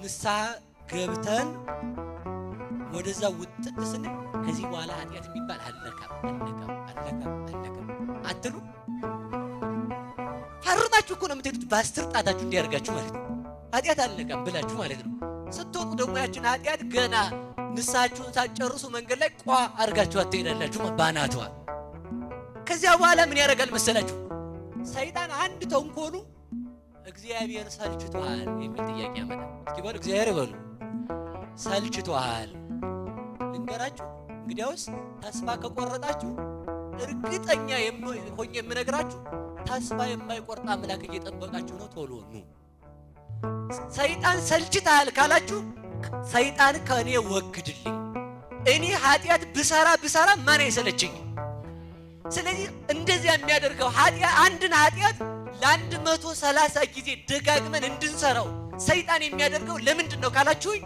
ንስሐ ገብተን ወደዛ ውጥት ስንል ከዚህ በኋላ ኃጢአት የሚባል አለቀም አትሉ? ፈርማችሁ እኮ ነው የምትሄዱት በአስር ጣታችሁ እንዲያርጋችሁ ማለት ነው። ኃጢአት አለቀም ብላችሁ ማለት ነው። ስትወጡ ደግሞ ያችን ኃጢአት ገና ንስሐችሁን ሳትጨርሱ መንገድ ላይ ቋ አርጋችሁ ትሄዳላችሁ ባናቷ። ከዚያ በኋላ ምን ያደርጋል መሰላችሁ? ሰይጣን አንድ ተንኮሉ እግዚአብሔር ሰልችቷል የሚል ጥያቄ ያመጣል። እስኪ በሉ እግዚአብሔር በሉ ሰልችቷል። ልንገራችሁ እንግዲያውስ ተስፋ ከቆረጣችሁ እርግጠኛ ሆኜ የምነግራችሁ ተስፋ የማይቆርጥ አምላክ እየጠበቃችሁ ነው። ቶሎ ኑ። ሰይጣን ሰልችታል ካላችሁ ሰይጣን ከኔ ወግድልኝ። እኔ ኃጢአት ብሰራ ማን አይሰለችኝ? ስለዚህ እንደዚያ የሚያደርገው አንድን ኃጢአት ለ130 ጊዜ ደጋግመን እንድንሰራው ሰይጣን የሚያደርገው ለምንድን ነው ካላችሁኝ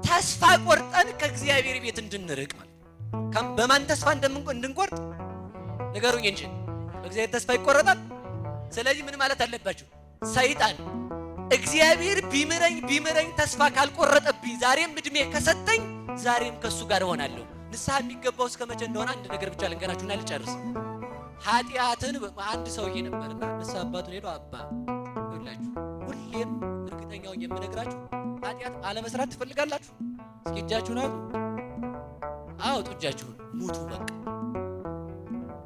ተስፋ ቆርጠን ከእግዚአብሔር ቤት እንድንርቅ ማለት። በማን ተስፋ እንድንቆርጥ ንገሩኝ እንጂ በእግዚአብሔር ተስፋ ይቆረጣል። ስለዚህ ምን ማለት አለባችሁ? ሰይጣን እግዚአብሔር ቢምረኝ ተስፋ ካልቆረጠብኝ ዛሬም እድሜ ከሰጠኝ ዛሬም ከሱ ጋር እሆናለሁ። ንስሐ የሚገባው እስከ መቼ እንደሆነ አንድ ነገር ብቻ ልንገራችሁና ልጨርስ። ኃጢአትን አንድ ሰውዬ ነበርና ንስሐ አባቱን ሄዶ አባ ይላችሁ ሁሌም እርግጠኛው የምነግራችሁ ኃጢአት አለመስራት ትፈልጋላችሁ? እስኪ እጃችሁን አውጡ እጃችሁን። ሙቱ በቃ።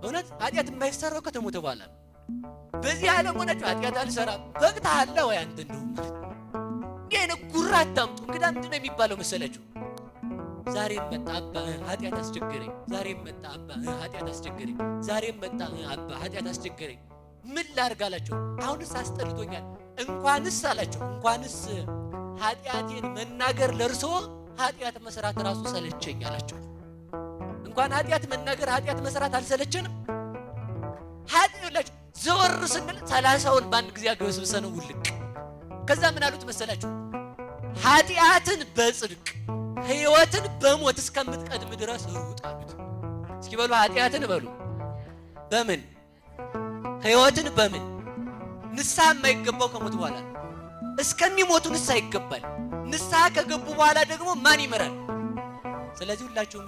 እውነት ኃጢአት የማይሰራው ከተሞተ በኋላ ነው። በዚህ ዓለም ሆናችሁ ኃጢአት አልሰራም በቅተሃል ወይ አንተ እንደው ይሄን ጉራ አታምጡ። እንግዲህ ምንድን ነው የሚባለው መሰላችሁ? ዛሬም መጣ አባ ኃጢአት አስቸገረኝ፣ ዛሬም መጣ አባ ኃጢአት አስቸገረኝ፣ ዛሬም መጣ አባ ኃጢአት አስቸገረኝ። ምን ላድርግ አላቸው። አሁንስ አስጠልቶኛል። እንኳንስ አላቸው እንኳንስ ኃጢአቴን መናገር ለርሶ ኃጢአት መስራት ራሱ ሰለቸኝ አላቸው። እንኳን ኃጢአት መናገር ኃጢአት መስራት አልሰለቸንም? ኃጢአት ዘወር ስንል 30ውን በአንድ ጊዜ አገበስብሰን ውልቅ። ከዛ ምን አሉት መሰላችሁ? ኃጢአትን በጽድቅ ሕይወትን በሞት እስከምትቀድም ድረስ ሩጥ አሉት። እስኪ በሉ ኃጢአትን በሉ በምን ሕይወትን በምን ንስሐ የማይገባው ከሞት በኋላ እስከሚሞቱ ንስሐ ይገባል። ንስሐ ከገቡ በኋላ ደግሞ ማን ይመራል? ስለዚህ ሁላችሁም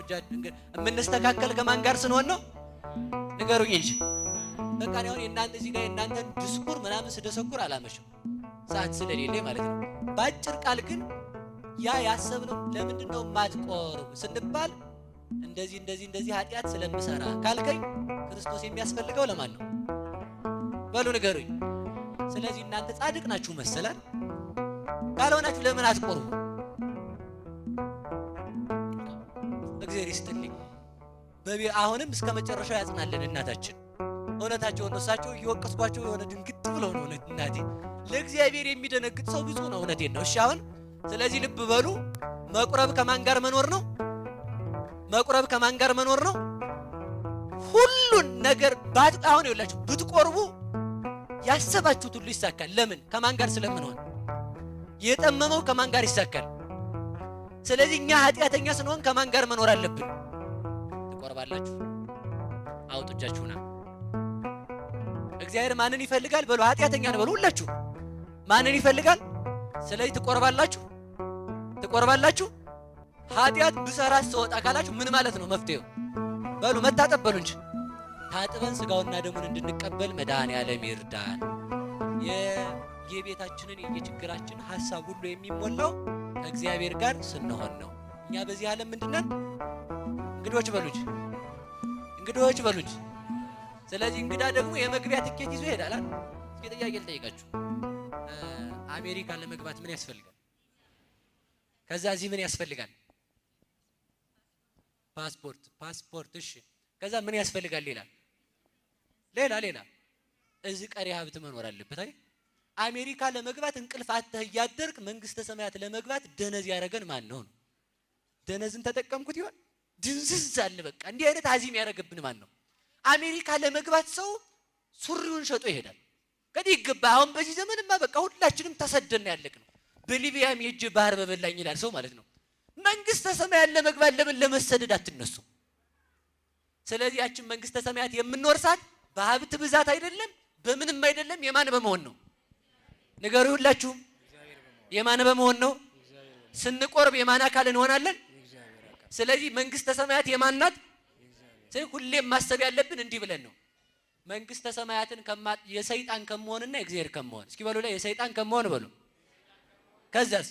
የምንስተካከል ከማን ጋር ስንሆን ነው? ንገሩኝ እንጂ በቃ ነው እናንተ እዚህ ጋር እናንተን ድስኩር ምናምን ስደሰኩር አላመሽም ሰዓት ስለሌለ ማለት ነው። ባጭር ቃል ግን ያ ያሰብነው ለምንድነው ማትቆርብ ስንባል እንደዚህ ኃጢአት ስለምሰራ ካልከኝ ክርስቶስ የሚያስፈልገው ለማን ነው? በሉ ንገሩኝ። ስለዚህ እናንተ ጻድቅ ናችሁ መሰላል። ካልሆናችሁ ለምን አትቆርቡ? እግዚአብሔር ይስጥልኝ። አሁንም እስከ መጨረሻው ያጽናልን እናታችን። እውነታቸውን ነው። እሳቸው እየወቀስኳቸው የሆነ ድንግጥ ብለው ነው። እናቴ ለእግዚአብሔር የሚደነግጥ ሰው ብዙ ነው። እውነቴን ነው። እሺ አሁን ስለዚህ ልብ በሉ። መቁረብ ከማን ጋር መኖር ነው? መቁረብ ከማን ጋር መኖር ነው? ሁሉን ነገር አሁን ይኸውላችሁ ብትቆርቡ ያሰባችሁት ሁሉ ይሳካል። ለምን? ከማን ጋር ስለምንሆን። የጠመመው ከማን ጋር ይሳካል? ስለዚህ እኛ ኃጢአተኛ ስንሆን ከማን ጋር መኖር አለብን? ትቆርባላችሁ። አውጡ እጃችሁና እግዚአብሔር ማንን ይፈልጋል? በሉ ኃጢአተኛ ነው በሉ ሁላችሁ። ማንን ይፈልጋል? ስለዚህ ትቆርባላችሁ። ኃጢአት ብሰራ ስወጣ ካላችሁ ምን ማለት ነው መፍትሄው? በሉ መታጠብ በሉ እንጂ ታጥበን ስጋውና ደሙን እንድንቀበል መድኃኔዓለም ይርዳን። የቤታችንን የችግራችን ሐሳብ ሁሉ የሚሞላው ከእግዚአብሔር ጋር ስንሆን ነው። እኛ በዚህ ዓለም ምንድነን? እንግዶች በሉኝ። ስለዚህ እንግዳ ደግሞ የመግቢያ ትኬት ይዞ ይሄዳል። እስኪ ጥያቄ ልጠይቃችሁ። አሜሪካ ለመግባት ምን ያስፈልጋል? ከዛ እዚህ ምን ያስፈልጋል? ፓስፖርት። እሺ ከዛ ምን ያስፈልጋል? ሌላ እዚህ ቀሪ ሀብት መኖር አለበት አይደል? አሜሪካ ለመግባት እንቅልፍ አጥተህ እያደርክ መንግስተ ሰማያት ለመግባት ደነዝ ያደረገን ማን ነው? ደነዝን ተጠቀምኩት ይሆን? ድንዝዝ አለ በቃ። እንዲህ አይነት አዚም ያደረገብን ማን ነው? አሜሪካ ለመግባት ሰው ሱሪውን ሸጦ ይሄዳል። ከዚህ ይገባ። አሁን በዚህ ዘመንማ በቃ ሁላችንም ተሰደን ያለቅነው። በሊቢያም ሄጄ ባህር በበላኝ ይላል ሰው ማለት ነው። መንግስተ ሰማያት ለመግባት ለምን ለመሰደድ አትነሱ? ስለዚህ ያችን መንግስተ ሰማያት የምንወርሳት በሀብት ብዛት አይደለም፣ በምንም አይደለም። የማን በመሆን ነው? ንገሩ ሁላችሁም። የማን በመሆን ነው? ስንቆርብ የማን አካል እንሆናለን? ስለዚህ መንግስተ ሰማያት የማን ናት? ስለዚህ ሁሌም ማሰብ ያለብን እንዲህ ብለን ነው። መንግስተ ሰማያትን የሰይጣን ከመሆንና የእግዚአብሔር ከመሆን እስኪ በሉ ላይ የሰይጣን ከመሆን በሉ። ከዛስ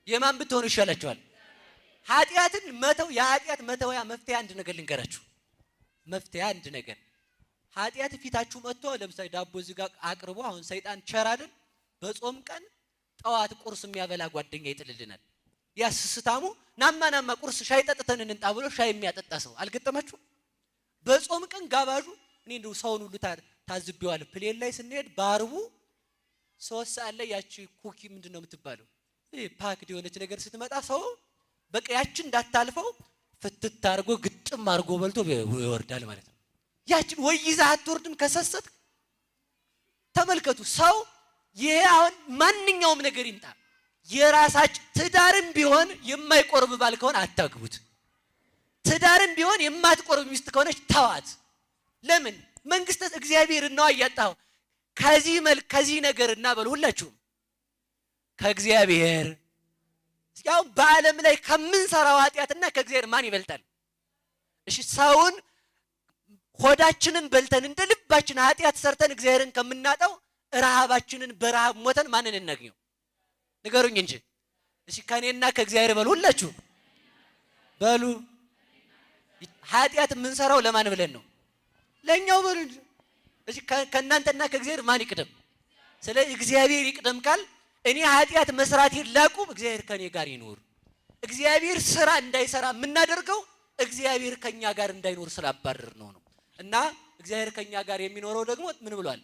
የማን ብትሆኑ ይሻላችኋል? ኃጢአትን መተው የኃጢአት መተውያ መፍትሄ አንድ ነገር ልንገራችሁ። መፍትሄ አንድ ነገር ኃጢአት ፊታችሁ መጥቶ ለምሳሌ ዳቦ እዚህ ጋር አቅርቦ አሁን ሰይጣን ቸር አይደል? በጾም ቀን ጠዋት ቁርስ የሚያበላ ጓደኛ ይጥልልናል። ያስስታሙ ናማ ቁርስ ሻይ ጠጥተን እንንጣ ብሎ ሻይ የሚያጠጣ ሰው አልገጠማችሁ? በጾም ቀን ጋባዡ እኔ እንደው ሰውን ሁሉ ታዝቢዋል። ፕሌን ላይ ስንሄድ ባርቡ 3 ሰዓት ላይ ያቺ ኩኪ ምንድነው የምትባለው ፓክድ የሆነች ነገር ስትመጣ ሰው በቃ ያችን እንዳታልፈው ፍትት አርጎ ግጥም አርጎ በልቶ ይወርዳል ማለት ነው። ያችን ወይ ይዛ አትወርድም ከሰሰት። ተመልከቱ ሰው ይሄ አሁን ማንኛውም ነገር ይምጣ የራሳችሁ ትዳርም ቢሆን የማይቆርብ ባል ከሆነ አታግቡት። ትዳርም ቢሆን የማትቆርብ ሚስት ከሆነች ተዋት። ለምን? መንግስተ እግዚአብሔር ነው ያጣው። ከዚህ ነገር እና በሉ ሁላችሁም ከእግዚአብሔር ያው በዓለም ላይ ከምንሰራው ኃጢአትና ከእግዚአብሔር ማን ይበልጣል? እሺ ሰውን ሆዳችንን በልተን እንደ ልባችን ኃጢአት ሰርተን እግዚአብሔርን ከምናጣው ረሃባችንን በረሃብ ሞተን ማንን እናገኘው? ንገሩኝ እንጂ። እሺ ከኔና ከእግዚአብሔር በሉ ሁላችሁ በሉ። ኃጢአት የምንሰራው ለማን ብለን ነው? ለኛው በሉ። እሺ ከእናንተና ከእግዚአብሔር ማን ይቅደም? ስለዚህ እግዚአብሔር ይቅደም ካል እኔ ኃጢአት መስራት ይላቁም እግዚአብሔር ከኔ ጋር ይኖር። እግዚአብሔር ስራ እንዳይሰራ የምናደርገው እግዚአብሔር ከኛ ጋር እንዳይኖር ስላባረር ነው። እና እግዚአብሔር ከኛ ጋር የሚኖረው ደግሞ ምን ብሏል?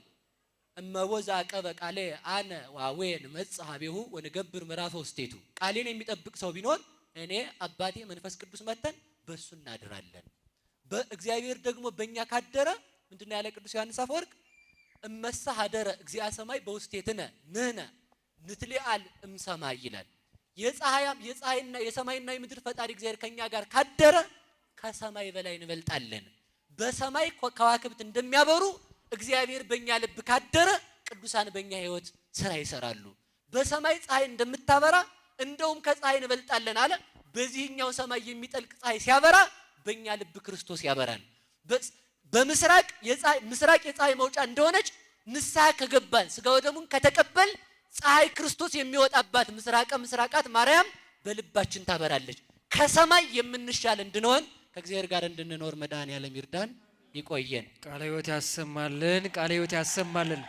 እመቦዛ አቀበ ቃሌ አነ ዋዌን መጽሐቤሁ ወንገብር ምዕራፈ ውስቴቱ። ቃሌን የሚጠብቅ ሰው ቢኖር እኔ አባቴ መንፈስ ቅዱስ መተን በሱ እናድራለን። በእግዚአብሔር ደግሞ በእኛ ካደረ ምንድነው ያለ ቅዱስ ዮሐንስ አፈወርቅ? እመሳ ሀደረ እግዚአ ሰማይ በውስቴትነ ንህነ ንትሊአል እምሰማይ ይላል። የፀሐይና የሰማይና የምድር ፈጣሪ እግዚአብሔር ከኛ ጋር ካደረ ከሰማይ በላይ እንበልጣለን። በሰማይ ከዋክብት እንደሚያበሩ እግዚአብሔር በእኛ ልብ ካደረ ቅዱሳን በእኛ ህይወት ስራ ይሰራሉ። በሰማይ ፀሐይ እንደምታበራ እንደውም ከፀሐይ እንበልጣለን አለ። በዚህኛው ሰማይ የሚጠልቅ ፀሐይ ሲያበራ በእኛ ልብ ክርስቶስ ያበራል። በምስራቅ የፀሐይ መውጫ እንደሆነች ንስሐ ከገባን ስጋው ደሙን ከተቀበል ፀሐይ ክርስቶስ የሚወጣባት ምስራቃት ማርያም በልባችን ታበራለች። ከሰማይ የምንሻል እንድንሆን ከእግዚአብሔር ጋር እንድንኖር መድኃኔዓለም ይርዳን። ይቆየን። ቃለ ሕይወት ያሰማልን። ቃለ ሕይወት ያሰማልን።